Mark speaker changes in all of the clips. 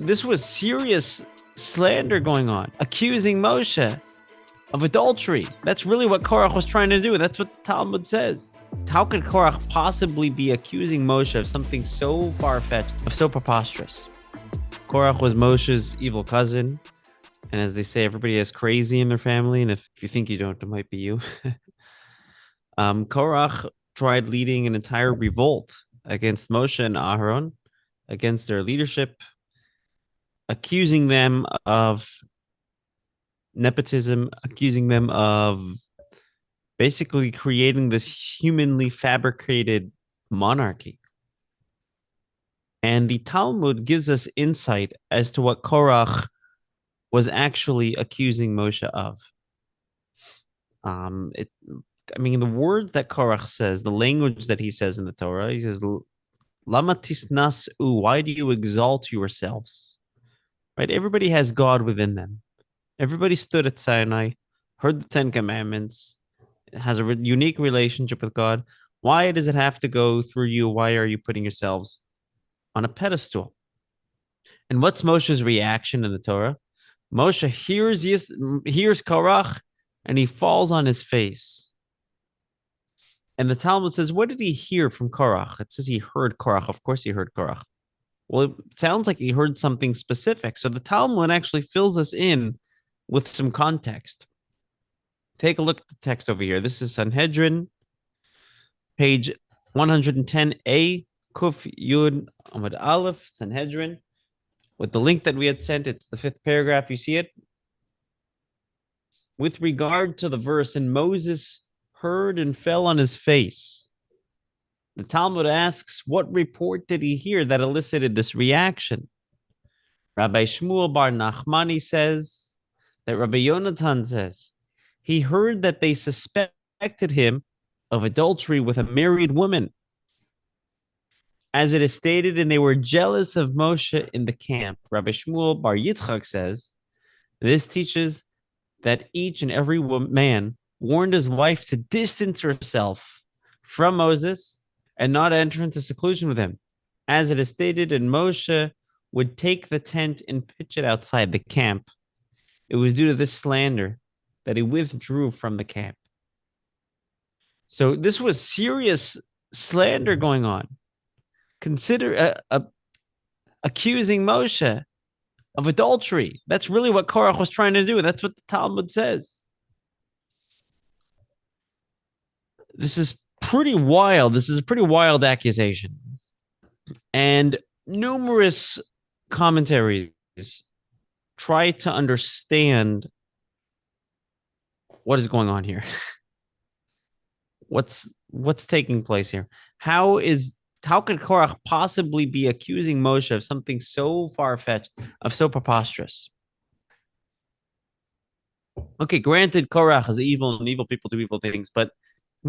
Speaker 1: This was serious slander going on, accusing Moshe of adultery. That's really what Korach was trying to do. That's what the Talmud says. How could Korach possibly be accusing Moshe of something so far-fetched, of so preposterous? Korach was Moshe's evil cousin. And as they say, everybody is crazy in their family. And if you think you don't, it might be you. Korach tried leading an entire revolt against Moshe and Aharon, against their leadership, accusing them of nepotism, accusing them of basically creating this humanly fabricated monarchy. And the Talmud gives us insight as to what Korach was actually accusing Moshe of. The words that Korach says, the language that he says in the Torah, he says, Lama tisnasu, why do you exalt yourselves? Right? Everybody has God within them. Everybody stood at Sinai, heard the Ten Commandments, has a unique relationship with God. Why does it have to go through you? Why are you putting yourselves on a pedestal? And what's Moshe's reaction in the Torah? Moshe hears Korach and he falls on his face. And the Talmud says, what did he hear from Korach? It says he heard Korach. Of course he heard Korach. Well, it sounds like he heard something specific. So the Talmud actually fills us in with some context. Take a look at the text over here. This is Sanhedrin, page 110a, Kuf Yud Amud Aleph, Sanhedrin. With the link that we had sent, it's the 5th paragraph. You see it? With regard to the verse, and Moses heard and fell on his face. The Talmud asks, what report did he hear that elicited this reaction? Rabbi Shmuel bar Nachmani says that Rabbi Yonatan says he heard that they suspected him of adultery with a married woman, as it is stated, and they were jealous of Moshe in the camp. Rabbi Shmuel bar Yitzchak says this teaches that each and every man warned his wife to distance herself from Moses and not enter into seclusion with him. As it is stated, and Moshe would take the tent and pitch it outside the camp. It was due to this slander that he withdrew from the camp. So this was serious slander going on. Consider accusing Moshe of adultery. That's really what Korach was trying to do. That's what the Talmud says. This is pretty wild. This is a pretty wild accusation. And numerous commentaries try to understand what is going on here. What's taking place here? How could Korach possibly be accusing Moshe of something so far-fetched, of so preposterous? Okay, granted, Korach is evil and evil people do evil things, but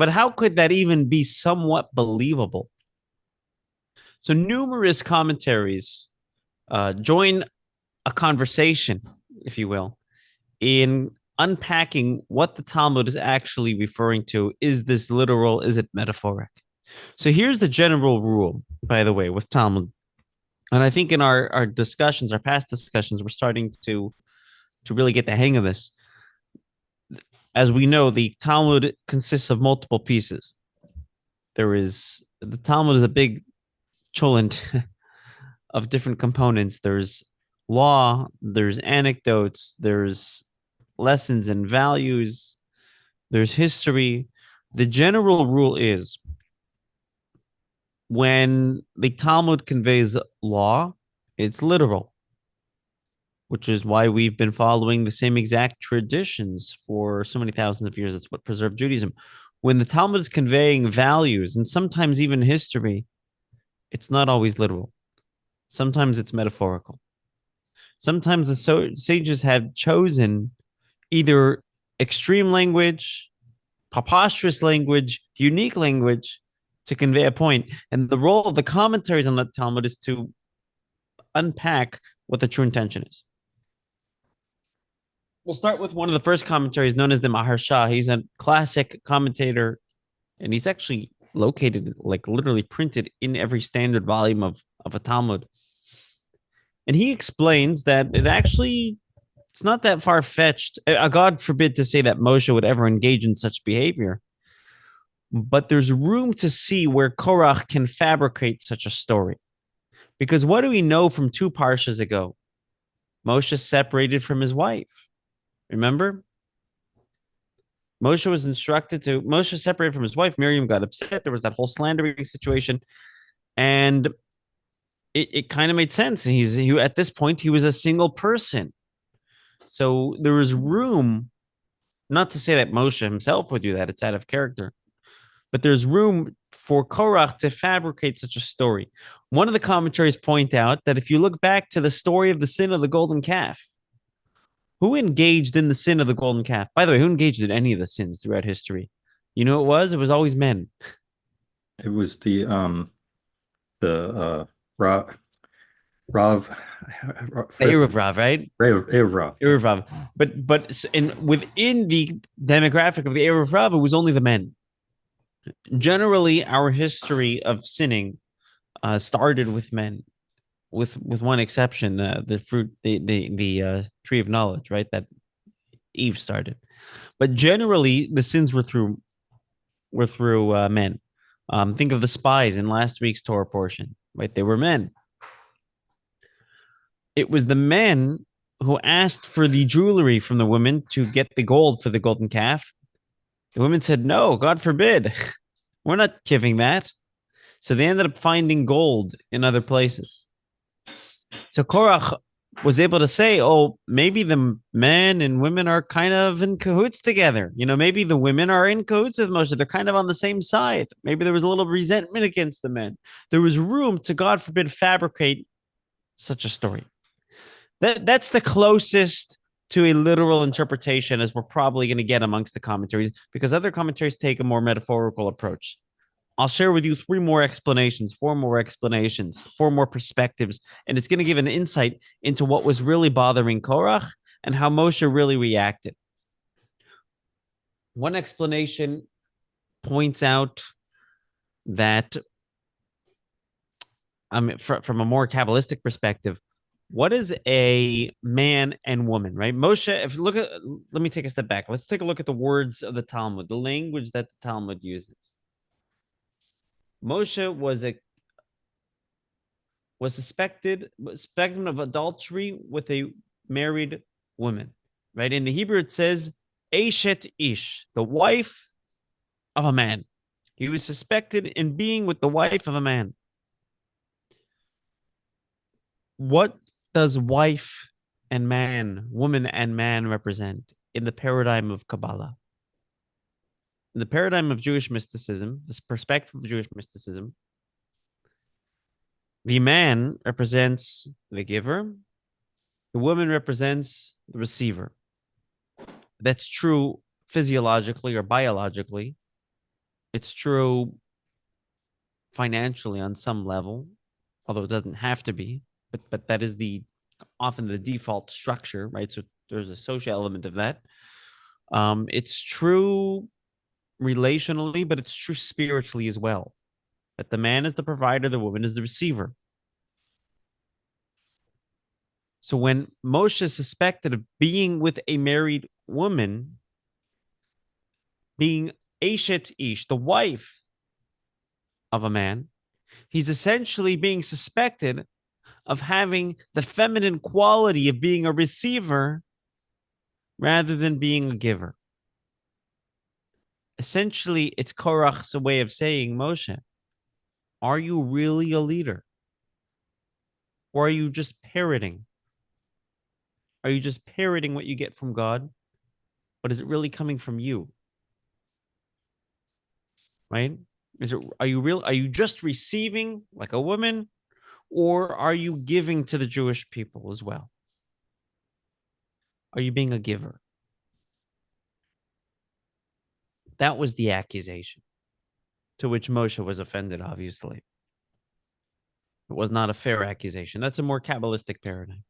Speaker 1: how could that even be somewhat believable? So numerous commentaries join a conversation, if you will, in unpacking what the Talmud is actually referring to. Is this literal? Is it metaphoric? So here's the general rule, by the way, with Talmud. And I think in our discussions, our past discussions, we're starting to really get the hang of this. As we know, the Talmud consists of multiple pieces. The Talmud is a big cholent of different components. There's law, there's anecdotes, there's lessons and values, there's history. The general rule is when the Talmud conveys law, it's literal, which is why we've been following the same exact traditions for so many thousands of years. That's what preserved Judaism. When the Talmud is conveying values and sometimes even history, it's not always literal. Sometimes it's metaphorical. Sometimes the sages have chosen either extreme language, preposterous language, unique language to convey a point. And the role of the commentaries on the Talmud is to unpack what the true intention is. We'll start with one of the first commentaries known as the Maharsha. He's a classic commentator, and he's actually located, like literally printed in every standard volume of a Talmud. And he explains that it's not that far fetched. God forbid to say that Moshe would ever engage in such behavior, but there's room to see where Korach can fabricate such a story. Because what do we know from two parshas ago? Moshe separated from his wife. Remember? Moshe separated from his wife. Miriam got upset. There was that whole slandering situation. And it kind of made sense. At this point, he was a single person. So there was room, not to say that Moshe himself would do that, it's out of character, but there's room for Korach to fabricate such a story. One of the commentaries point out that if you look back to the story of the sin of the golden calf, who engaged in the sin of the golden calf? By the way, who engaged in any of the sins throughout history? You know, it was always men.
Speaker 2: It was the Rav Rav
Speaker 1: Erev Rav, right?
Speaker 2: Rav.
Speaker 1: Erev Rav. But within the demographic of the Erev Rav, it was only the men. Generally, our history of sinning started with men, with one exception, the tree of knowledge, right? That Eve started. But generally, the sins were through men. Think of the spies in last week's Torah portion, right? They were men. It was the men who asked for the jewelry from the women to get the gold for the golden calf. The women said, no, God forbid. We're not giving that. So they ended up finding gold in other places. So Korach was able to say, oh, maybe the men and women are kind of in cahoots together. You know, maybe the women are in cahoots with Moshe. They're kind of on the same side. Maybe there was a little resentment against the men. There was room to, God forbid, fabricate such a story. That's the closest to a literal interpretation as we're probably going to get amongst the commentaries, because other commentaries take a more metaphorical approach. I'll share with you four more explanations, four more perspectives, and it's going to give an insight into what was really bothering Korach and how Moshe really reacted. One explanation points out that, from a more Kabbalistic perspective, what is a man and woman, right? Moshe, let me take a step back. Let's take a look at the words of the Talmud, the language that the Talmud uses. Moshe was suspected of adultery with a married woman, right? In the Hebrew, it says Eshet Ish, the wife of a man. He was suspected in being with the wife of a man. What does wife and man, woman and man represent in the paradigm of Kabbalah? In the paradigm of Jewish mysticism, this perspective of Jewish mysticism, the man represents the giver, the woman represents the receiver. That's true physiologically or biologically. It's true financially on some level, although it doesn't have to be. But that is often the default structure, right? So there's a social element of that. It's true relationally, but it's true spiritually as well. That the man is the provider, the woman is the receiver. So when Moshe is suspected of being with a married woman, being Eshet Ish, the wife of a man, he's essentially being suspected of having the feminine quality of being a receiver rather than being a giver. Essentially, it's Korach's way of saying, Moshe, are you really a leader? Or are you just parroting? Are you just parroting what you get from God? But is it really coming from you? Right? Are you just receiving like a woman, or are you giving to the Jewish people as well? Are you being a giver? That was the accusation, to which Moshe was offended, obviously. It was not a fair accusation. That's a more Kabbalistic paradigm.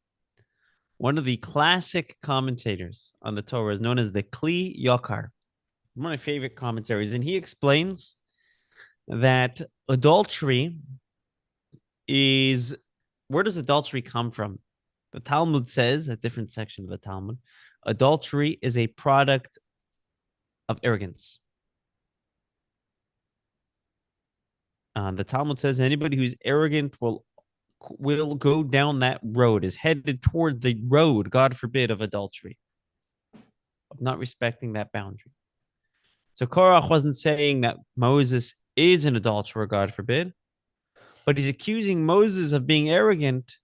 Speaker 1: One of the classic commentators on the Torah is known as the Kli Yakar, one of my favorite commentaries, and he explains that adultery is, where does adultery come from? The Talmud says, a different section of the Talmud, adultery is a product of arrogance. The Talmud says anybody who's arrogant will go down that road, is headed toward the road, God forbid, of adultery, of not respecting that boundary. So Korach wasn't saying that Moses is an adulterer, God forbid, but he's accusing Moses of being arrogant,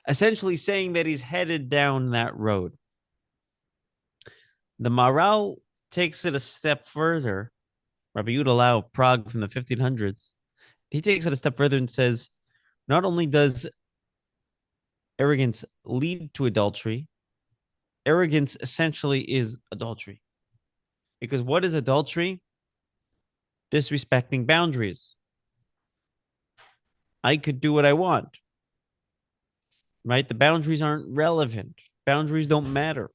Speaker 1: essentially saying that he's headed down that road. The Maral takes it a step further. Rabbi Yudalau, Prague from the 1500s, he takes it a step further and says, not only does arrogance lead to adultery, arrogance essentially is adultery. Because what is adultery? Disrespecting boundaries. I could do what I want, right? The boundaries aren't relevant. Boundaries don't matter.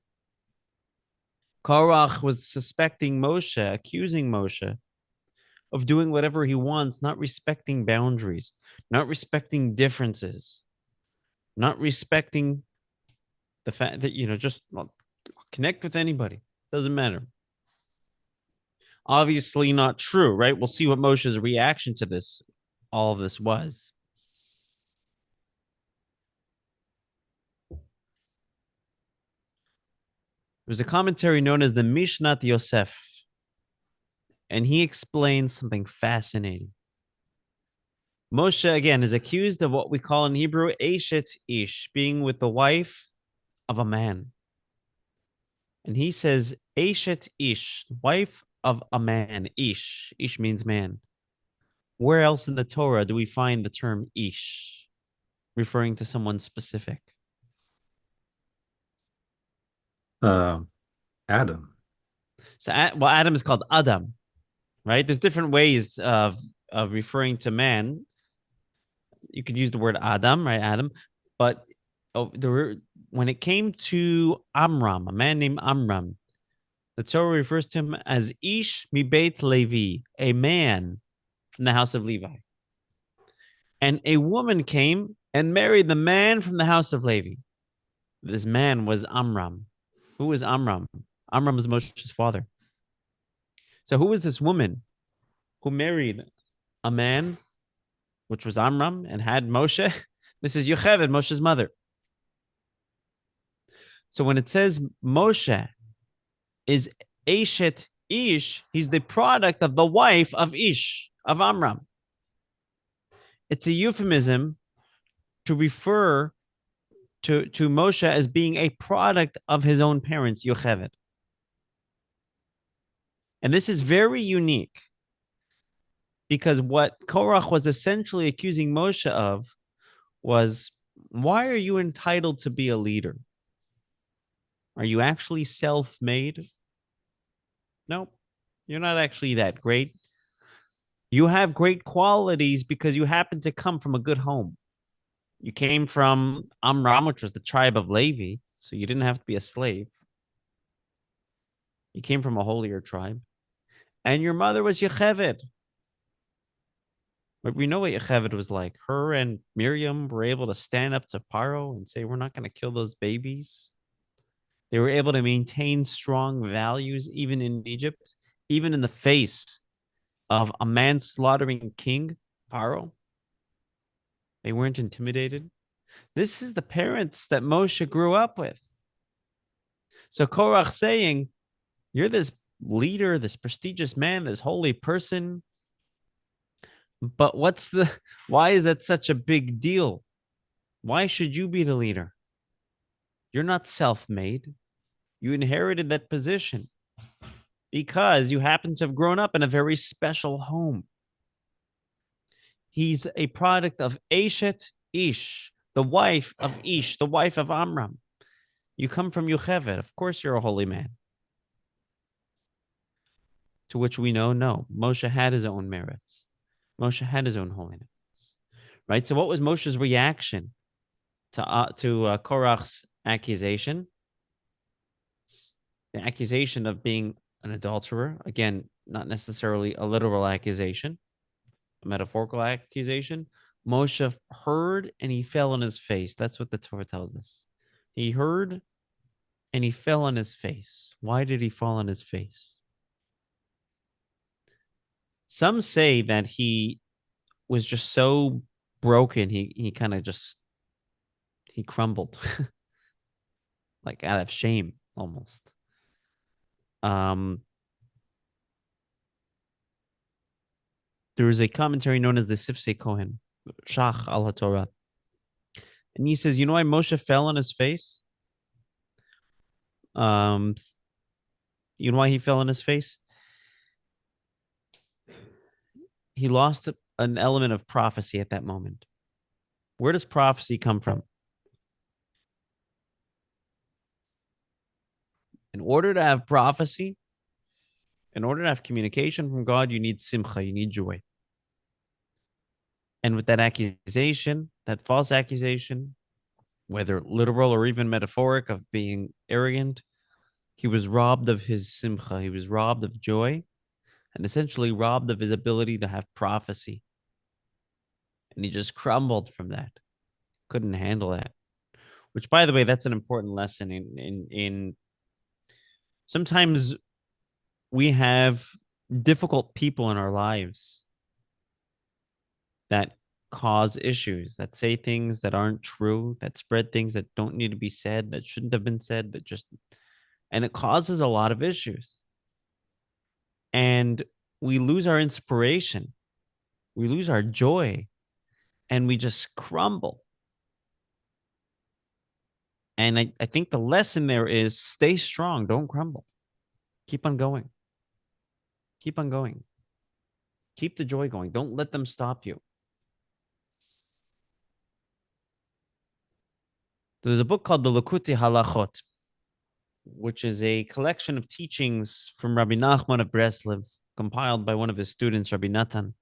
Speaker 1: Korach was suspecting Moshe, accusing Moshe of doing whatever he wants, not respecting boundaries, not respecting differences, not respecting the fact that, just connect with anybody. Doesn't matter. Obviously not true, right? We'll see what Moshe's reaction to this, all of this was. There's a commentary known as the Mishnat Yosef, and he explains something fascinating. Moshe, again, is accused of what we call in Hebrew Eshet Ish, being with the wife of a man. And he says, Eshet Ish, wife of a man. Ish. Ish means man. Where else in the Torah do we find the term Ish, referring to someone specific?
Speaker 2: Adam.
Speaker 1: So, Adam is called Adam, right? There's different ways of referring to man. You could use the word Adam, right? Adam, but when it came to Amram, a man named Amram, the Torah refers to him as Ish mi Beit Levi, a man from the house of Levi. And a woman came and married the man from the house of Levi. This man was Amram. Who was Amram? Amram was Moshe's father. So who was this woman who married a man, which was Amram, and had Moshe? This is Yocheved, Moshe's mother. So when it says Moshe is Eshet Ish, he's the product of the wife of Ish, of Amram. It's a euphemism to refer to Moshe as being a product of his own parents, Yocheved. And this is very unique because what Korach was essentially accusing Moshe of was, why are you entitled to be a leader? Are you actually self-made? No, you're not actually that great. You have great qualities because you happen to come from a good home. You came from Amram, which was the tribe of Levi, so you didn't have to be a slave. You came from a holier tribe. And your mother was Yocheved. But we know what Yocheved was like. Her and Miriam were able to stand up to Paro and say, we're not going to kill those babies. They were able to maintain strong values even in Egypt, even in the face of a man-slaughtering king, Paro. They weren't intimidated. This is the parents that Moshe grew up with. So Korach saying, you're this leader, this prestigious man, this holy person. But why is that such a big deal? Why should you be the leader? You're not self-made. You inherited that position because you happen to have grown up in a very special home. He's a product of Eshet Ish, the wife of Ish, the wife of Amram. You come from Yocheved. Of course, you're a holy man. To which we know, no, Moshe had his own merits. Moshe had his own holiness, right? So what was Moshe's reaction to Korach's accusation? The accusation of being an adulterer. Again, not necessarily a literal accusation, a metaphorical accusation. Moshe heard and he fell on his face. That's what the Torah tells us. He heard and he fell on his face. Why did he fall on his face? Some say that he was just so broken, he kind of just he crumbled like out of shame almost. Um there is a commentary known as the Sifsei Kohen, Shach al Torah. And he says, you know why Moshe fell on his face? Um, you know why he fell on his face? He lost an element of prophecy at that moment. Where does prophecy come from? In order to have prophecy, in order to have communication from God, you need simcha, you need joy. And with that accusation, that false accusation, whether literal or even metaphoric, of being arrogant, he was robbed of his simcha, he was robbed of joy, and essentially robbed of his ability to have prophecy. And he just crumbled from that. Couldn't handle that. Which, by the way, that's an important lesson in sometimes we have difficult people in our lives that cause issues, that say things that aren't true, that spread things that don't need to be said, that shouldn't have been said, that just, and it causes a lot of issues. And we lose our inspiration, we lose our joy, and we just crumble. And I think the lesson there is stay strong, don't crumble. Keep on going. Keep on going. Keep the joy going. Don't let them stop you. There's a book called the Likutei Halachot, which is a collection of teachings from Rabbi Nachman of Breslev, compiled by one of his students, Rabbi Natan.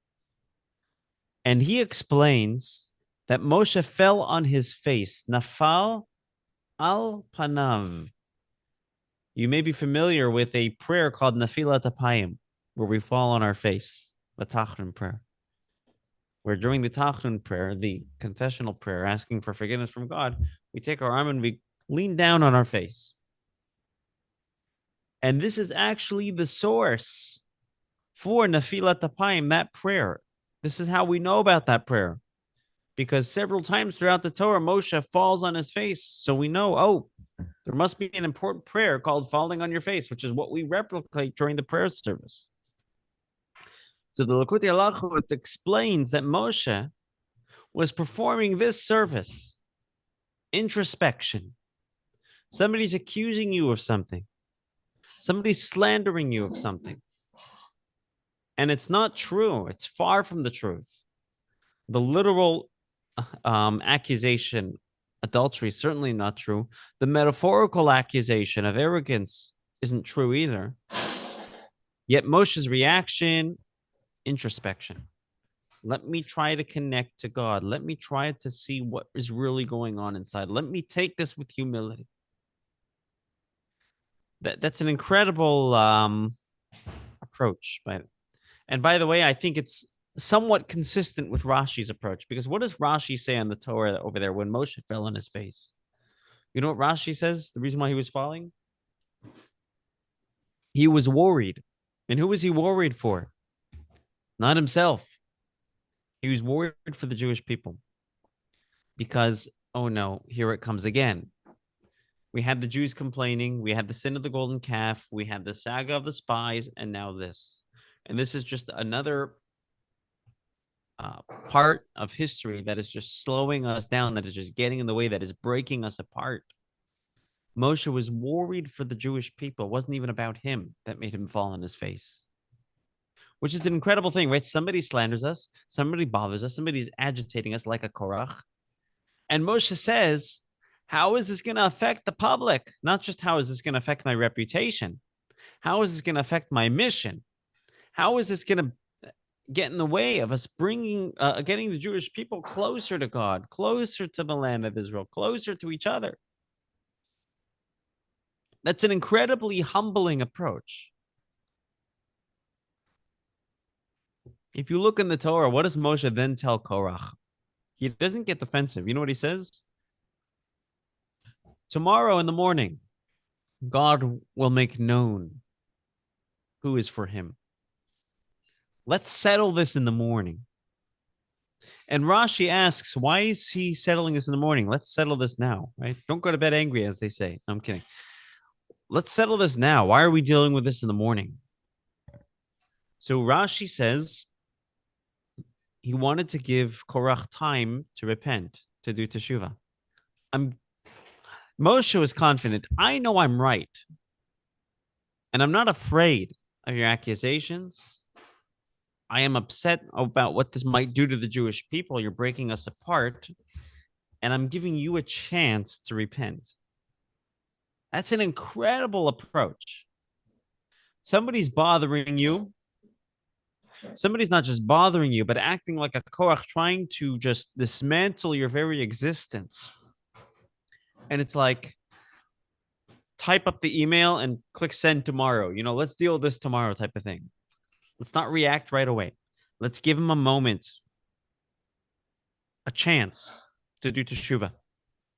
Speaker 1: And he explains that Moshe fell on his face, nafal al panav. You may be familiar with a prayer called Nafilat Apayim, where we fall on our face, the Tachnun prayer, where during the Tachnun prayer, the confessional prayer, asking for forgiveness from God, we take our arm and we lean down on our face. And this is actually the source for Nafilat Apayim, that prayer. This is how we know about that prayer, because several times throughout the Torah, Moshe falls on his face. So we know, oh, there must be an important prayer called falling on your face, which is what we replicate during the prayer service. So the Likutei Halachot explains that Moshe was performing this service, introspection. Somebody's accusing you of something. Somebody's slandering you of something. And it's not true. It's far from the truth. The literal accusation, adultery, is certainly not true. The metaphorical accusation of arrogance isn't true either. Yet Moshe's reaction, introspection. Let me try to connect to God. Let me try to see what is really going on inside. Let me take this with humility. That's an incredible approach. And by the way, I think it's somewhat consistent with Rashi's approach, because what does Rashi say on the Torah over there when Moshe fell on his face? You know what Rashi says? The reason why he was falling? He was worried. And who was he worried for? Not himself. He was worried for the Jewish people. Because, oh no, here it comes again. We had the Jews complaining. We had the sin of the golden calf. We had the saga of the spies. And now this. And this is just another part of history that is just slowing us down, that is just getting in the way, that is breaking us apart. Moshe was worried for the Jewish people. It wasn't even about him that made him fall on his face, which is an incredible thing, right? Somebody slanders us, somebody bothers us, somebody's agitating us like a Korach. And Moshe says, how is this going to affect the public? Not just how is this going to affect my reputation? How is this going to affect my mission? How is this going to get in the way of us getting the Jewish people closer to God, closer to the land of Israel, closer to each other? That's an incredibly humbling approach. If you look in the Torah, what does Moshe then tell Korach? He doesn't get defensive. You know what he says? tomorrow in the morning, God will make known who is for him. Let's settle this in the morning. And Rashi asks, why is he settling this in the morning? Let's settle this now, right? Don't go to bed angry, as they say. I'm kidding. Let's settle this now. Why are we dealing with this in the morning? So Rashi says he wanted to give Korach time to repent, to do teshuvah. Moshe was confident. I know I'm right. And I'm not afraid of your accusations. I am upset about what this might do to the Jewish people. You're breaking us apart. And I'm giving you a chance to repent. That's an incredible approach. Somebody's bothering you. Somebody's not just bothering you, but acting like a Korach, trying to just dismantle your very existence. And it's like, type up the email and click send tomorrow. Let's deal with this tomorrow type of thing. Let's not react right away. Let's give him a moment, a chance to do teshuvah.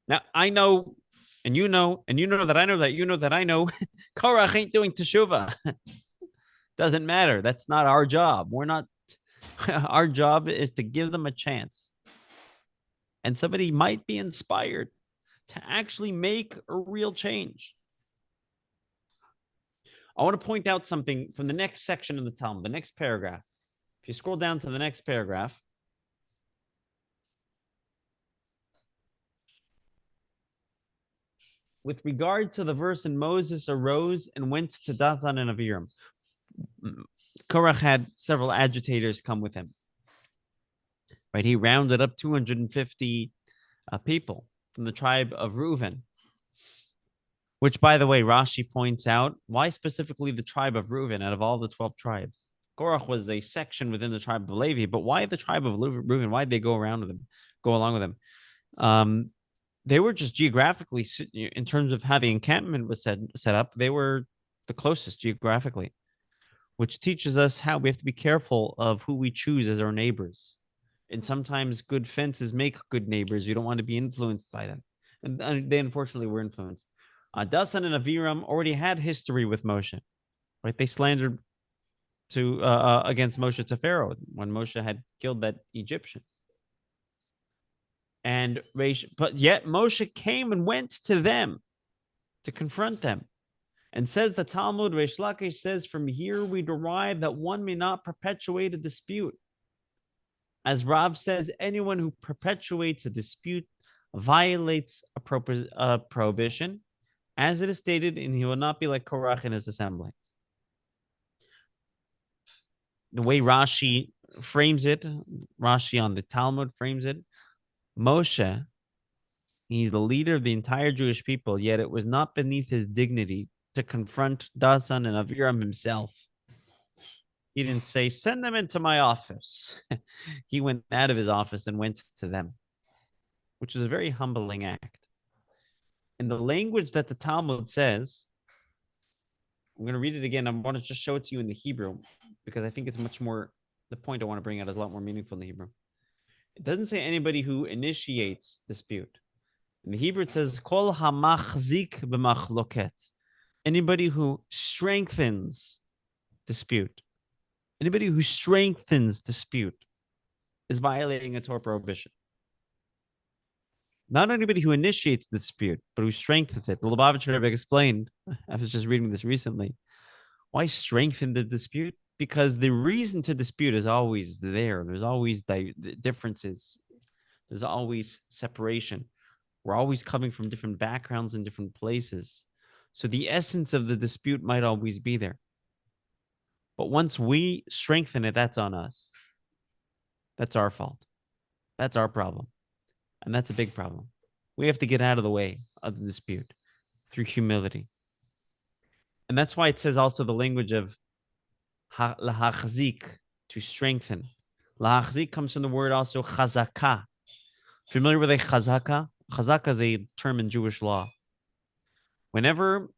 Speaker 1: Now, I know, and you know that I know that you know that I know, Korach ain't doing teshuvah. Doesn't matter. That's not our job. We're not, our job is to give them a chance. And somebody might be inspired to actually make a real change. I want to point out something from the next section of the Talmud, the next paragraph. If you scroll down to the next paragraph, with regard to the verse, and Moses arose and went to Dathan and Abiram. Korach had several agitators come with him. Right, he rounded up 250 people from the tribe of Reuven. Which, by the way, Rashi points out, why specifically the tribe of Reuven out of all the 12 tribes? Korach was a section within the tribe of Levi, but why the tribe of Reuven? Why did they go along with them? They were just geographically, in terms of how the encampment was set up, they were the closest geographically, which teaches us how we have to be careful of who we choose as our neighbors. And sometimes good fences make good neighbors. You don't want to be influenced by them. And they unfortunately were influenced. Dathan and Abiram already had history with Moshe, right? They slandered against Moshe to Pharaoh when Moshe had killed that Egyptian. But yet Moshe came and went to them to confront them. And says the Talmud, Reish Lakish says, from here we derive that one may not perpetuate a dispute. As Rav says, anyone who perpetuates a dispute violates a prohibition, as it is stated, and he will not be like Korach in his assembly. The way Rashi frames it, Rashi on the Talmud frames it, Moshe, he's the leader of the entire Jewish people, yet it was not beneath his dignity to confront Dathan and Abiram himself. He didn't say, send them into my office. He went out of his office and went to them, which was a very humbling act. In the language that the Talmud says, I'm going to read it again. I want to just show it to you in the Hebrew because I think it's much more, the point I want to bring out is a lot more meaningful in the Hebrew. It doesn't say anybody who initiates dispute. In the Hebrew, it says, Kol hamachzik b'machloket. Anybody who strengthens dispute. Anybody who strengthens dispute is violating a Torah prohibition. Not anybody who initiates the dispute, but who strengthens it. The Lubavitcher Rebbe explained, I was just reading this recently, why strengthen the dispute? Because the reason to dispute is always there. There's always differences. There's always separation. We're always coming from different backgrounds and different places. So the essence of the dispute might always be there. But once we strengthen it, that's on us. That's our fault. That's our problem. And that's a big problem. We have to get out of the way of the dispute through humility. And that's why it says also the language of lahachzik, to strengthen. Lahachzik comes from the word also chazaka. Familiar with a chazaka? Chazaka is a term in Jewish law. Whenever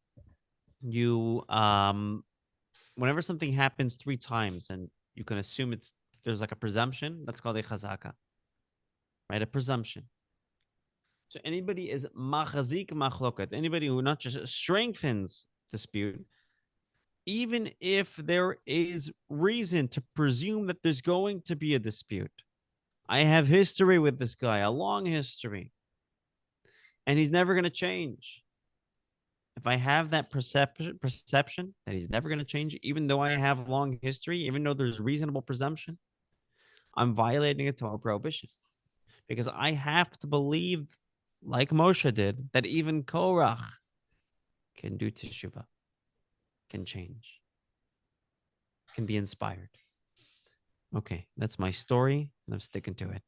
Speaker 1: something happens 3 times and you can assume there's like a presumption, that's called a chazaka. Right? A presumption. So anybody is machazik machloket, anybody who not just strengthens dispute, even if there is reason to presume that there's going to be a dispute. I have history with this guy, a long history, and he's never going to change. If I have that perception that he's never going to change, even though I have long history, even though there's reasonable presumption, I'm violating a Torah prohibition because I have to believe, like Moshe did, that even Korach can do teshuvah, can change, can be inspired. Okay, that's my story, and I'm sticking to it.